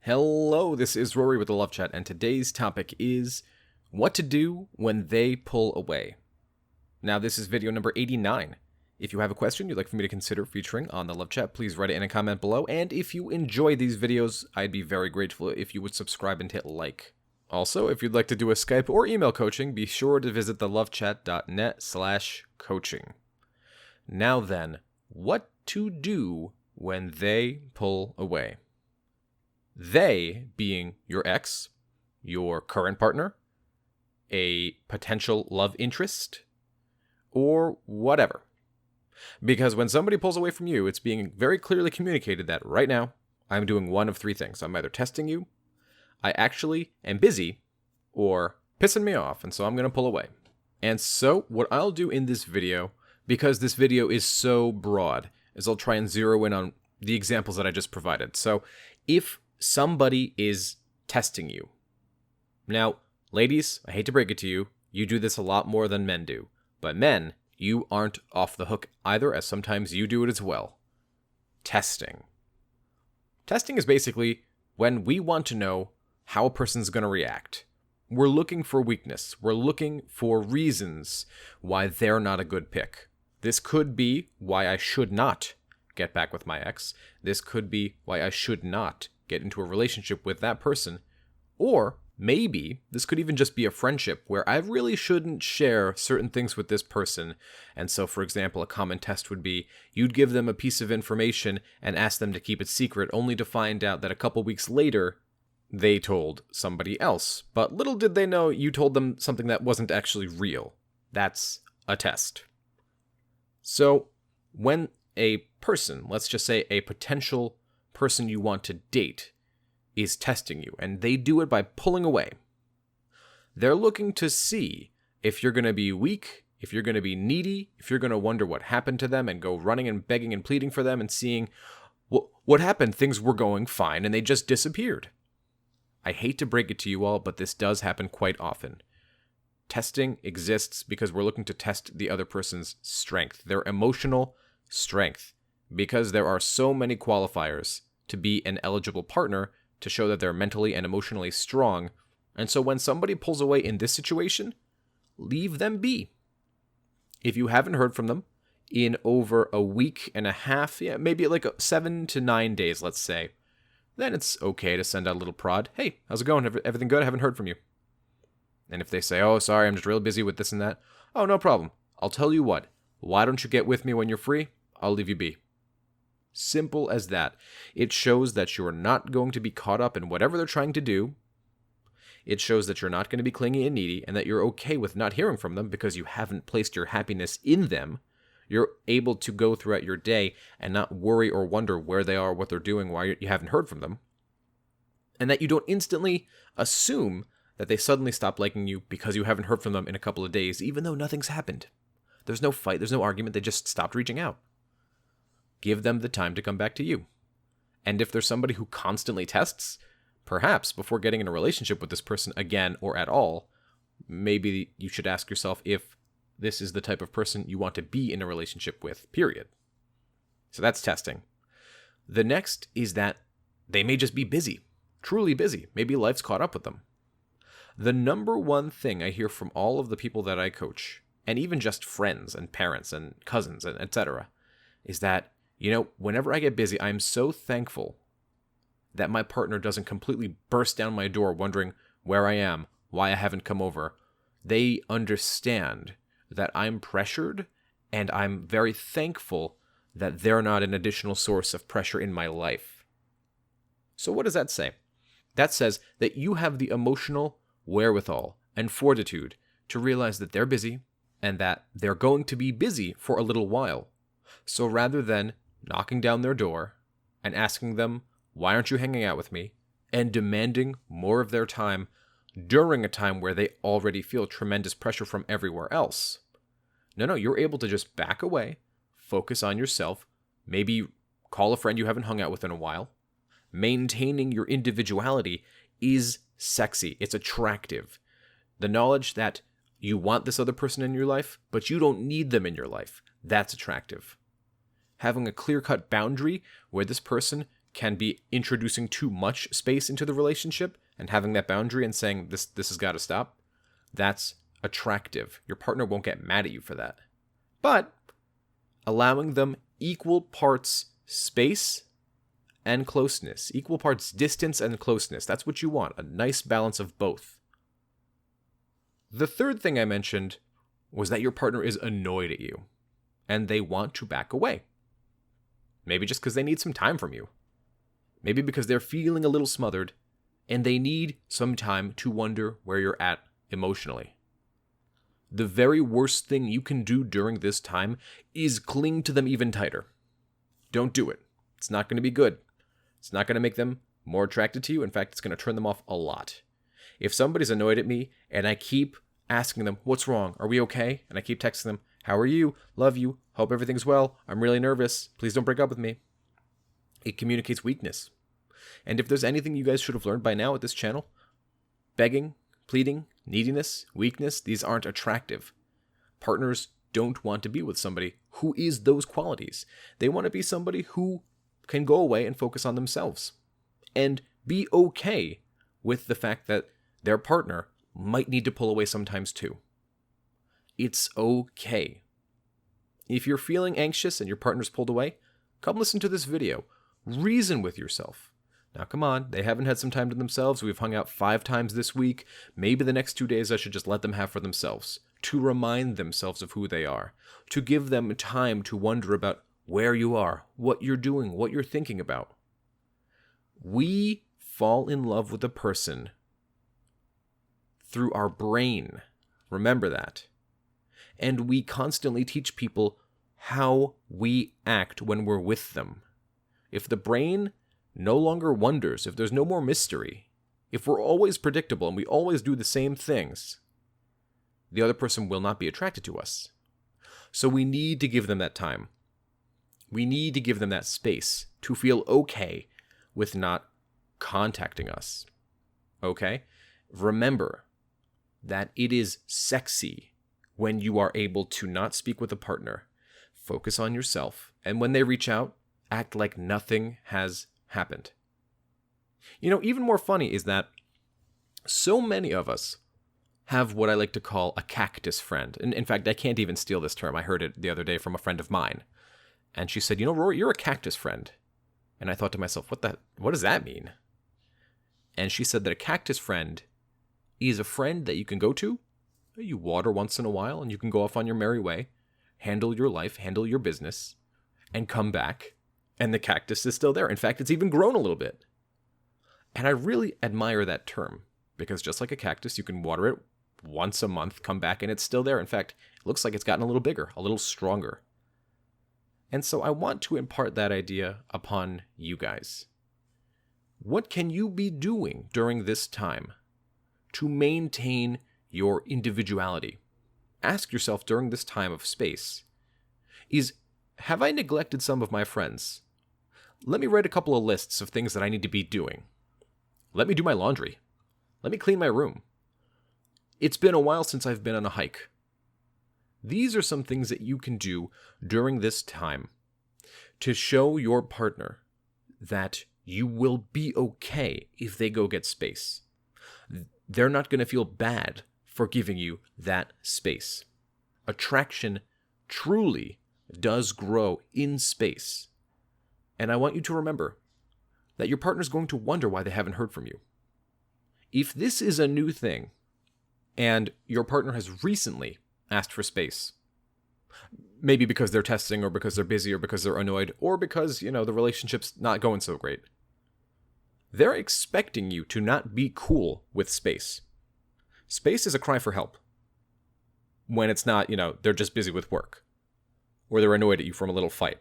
Hello, this is Rory with the Love Chat, and today's topic is what to do when they pull away. Now, this is video number 89. If you have a question you'd like for me to consider featuring on the Love Chat, please write it in a comment below, and if you enjoy these videos, I'd be very grateful if you would subscribe and hit like. Also, if you'd like to do a Skype or email coaching, be sure to visit thelovechat.net/coaching. Now then, what to do when they pull away? They being your ex, your current partner, a potential love interest, or whatever. Because when somebody pulls away from you, it's being very clearly communicated that right now, I'm doing one of three things. I'm either testing you, I actually am busy, or pissing me off, and so I'm going to pull away. And so what I'll do in this video, because this video is so broad, is I'll try and zero in on the examples that I just provided. So if somebody is testing you. Now, ladies, I hate to break it to you, you do this a lot more than men do. But men, you aren't off the hook either, as sometimes you do it as well. Testing. Testing is basically when we want to know how a person's going to react. We're looking for weakness. We're looking for reasons why they're not a good pick. This could be why I should not get back with my ex. This could be why I should not get into a relationship with that person. Or maybe this could even just be a friendship where I really shouldn't share certain things with this person. And so, for example, a common test would be you'd give them a piece of information and ask them to keep it secret, only to find out that a couple weeks later, they told somebody else. But little did they know you told them something that wasn't actually real. That's a test. So when a person, let's just say a potential person you want to date, is testing you, and they do it by pulling away, they're looking to see if you're going to be weak, if you're going to be needy, if you're going to wonder what happened to them and go running and begging and pleading for them and seeing what happened. Things were going fine and they just disappeared. I hate to break it to you all, but this does happen quite often. Testing exists because we're looking to test the other person's strength, their emotional strength, because there are so many qualifiers to be an eligible partner to show that they're mentally and emotionally strong. And so when somebody pulls away in this situation, leave them be. If you haven't heard from them in over a week and a half, maybe like 7 to 9 days, let's say, then it's okay to send out a little prod. Hey, how's it going? Everything good? I haven't heard from you. And if they say, oh, sorry, I'm just real busy with this and that. Oh, no problem. I'll tell you what. Why don't you get with me when you're free? I'll leave you be. Simple as that. It shows that you're not going to be caught up in whatever they're trying to do. It shows that you're not going to be clingy and needy, and that you're okay with not hearing from them because you haven't placed your happiness in them. You're able to go throughout your day and not worry or wonder where they are, what they're doing, why you haven't heard from them. And that you don't instantly assume that they suddenly stop liking you because you haven't heard from them in a couple of days, even though nothing's happened. There's no fight, there's no argument, they just stopped reaching out. Give them the time to come back to you. And if there's somebody who constantly tests, perhaps before getting in a relationship with this person again or at all, maybe you should ask yourself if this is the type of person you want to be in a relationship with, period. So that's testing. The next is that they may just be busy, truly busy. Maybe life's caught up with them. The number one thing I hear from all of the people that I coach, and even just friends and parents and cousins and etc., is that, whenever I get busy, I'm so thankful that my partner doesn't completely burst down my door wondering where I am, why I haven't come over. They understand that I'm pressured, and I'm very thankful that they're not an additional source of pressure in my life. So what does that say? That says that you have the emotional wherewithal and fortitude to realize that they're busy and that they're going to be busy for a little while. So rather than knocking down their door and asking them, why aren't you hanging out with me? And demanding more of their time during a time where they already feel tremendous pressure from everywhere else. No, you're able to just back away, focus on yourself, maybe call a friend you haven't hung out with in a while. Maintaining your individuality is sexy. It's attractive. The knowledge that you want this other person in your life, but you don't need them in your life, that's attractive. Having a clear-cut boundary where this person can be introducing too much space into the relationship and having that boundary and saying this has got to stop. That's attractive. Your partner won't get mad at you for that. But allowing them equal parts space and closeness, equal parts distance and closeness. That's what you want, a nice balance of both. The third thing I mentioned was that your partner is annoyed at you and they want to back away. Maybe just because they need some time from you. Maybe because they're feeling a little smothered and they need some time to wonder where you're at emotionally. The very worst thing you can do during this time is cling to them even tighter. Don't do it. It's not going to be good. It's not going to make them more attracted to you. In fact, it's going to turn them off a lot. If somebody's annoyed at me and I keep asking them, what's wrong? Are we okay? And I keep texting them, how are you? Love you. Hope everything's well. I'm really nervous. Please don't break up with me. It communicates weakness. And if there's anything you guys should have learned by now at this channel, begging, pleading, neediness, weakness, these aren't attractive. Partners don't want to be with somebody who is those qualities. They want to be somebody who can go away and focus on themselves and be okay with the fact that their partner might need to pull away sometimes too. It's okay. If you're feeling anxious and your partner's pulled away, come listen to this video. Reason with yourself. Now come on, they haven't had some time to themselves. We've hung out 5 times this week. Maybe the next 2 days I should just let them have for themselves, to remind themselves of who they are, to give them time to wonder about where you are, what you're doing, what you're thinking about. We fall in love with a person through our brain. Remember that. And we constantly teach people how we act when we're with them. If the brain no longer wonders, if there's no more mystery, if we're always predictable and we always do the same things, the other person will not be attracted to us. So we need to give them that time. We need to give them that space to feel okay with not contacting us. Okay? Remember that it is sexy when you are able to not speak with a partner, focus on yourself, and when they reach out, act like nothing has happened. You know, even more funny is that so many of us have what I like to call a cactus friend. And in fact, I can't even steal this term. I heard it the other day from a friend of mine. And she said, you know, Rory, you're a cactus friend. And I thought to myself, what does that mean? And she said that a cactus friend is a friend that you can go to, you water once in a while, and you can go off on your merry way, handle your life, handle your business, and come back, and the cactus is still there. In fact, it's even grown a little bit. And I really admire that term, because just like a cactus, you can water it once a month, come back, and it's still there. In fact, it looks like it's gotten a little bigger, a little stronger. And so I want to impart that idea upon you guys. What can you be doing during this time to maintain your individuality? Ask yourself during this time of space, have I neglected some of my friends? Let me write a couple of lists of things that I need to be doing. Let me do my laundry. Let me clean my room. It's been a while since I've been on a hike. These are some things that you can do during this time to show your partner that you will be okay if they go get space. They're not going to feel bad for giving you that space. Attraction truly does grow in space. And I want you to remember that your partner's going to wonder why they haven't heard from you. If this is a new thing, and your partner has recently asked for space, maybe because they're testing, or because they're busy, or because they're annoyed, or because, the relationship's not going so great, they're expecting you to not be cool with space. Space is a cry for help. When it's not, they're just busy with work, or they're annoyed at you from a little fight.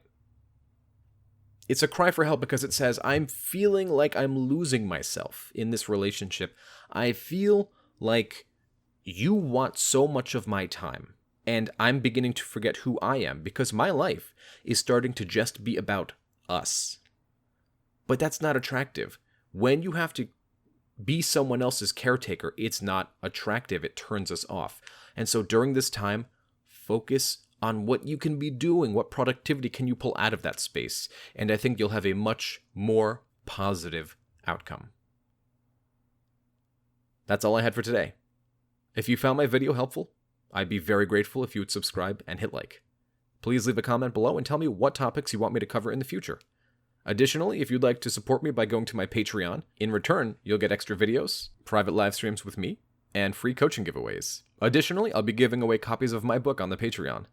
It's a cry for help because it says, I'm feeling like I'm losing myself in this relationship. I feel like you want so much of my time, and I'm beginning to forget who I am because my life is starting to just be about us. But that's not attractive. When you have to be someone else's caretaker, it's not attractive. It turns us off. And so during this time, focus on what you can be doing. What productivity can you pull out of that space? And I think you'll have a much more positive outcome. That's all I had for today. If you found my video helpful, I'd be very grateful if you would subscribe and hit like. Please leave a comment below and tell me what topics you want me to cover in the future. Additionally, if you'd like to support me by going to my Patreon, in return, you'll get extra videos, private live streams with me, and free coaching giveaways. Additionally, I'll be giving away copies of my book on the Patreon.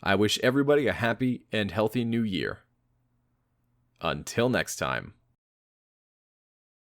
I wish everybody a happy and healthy new year. Until next time.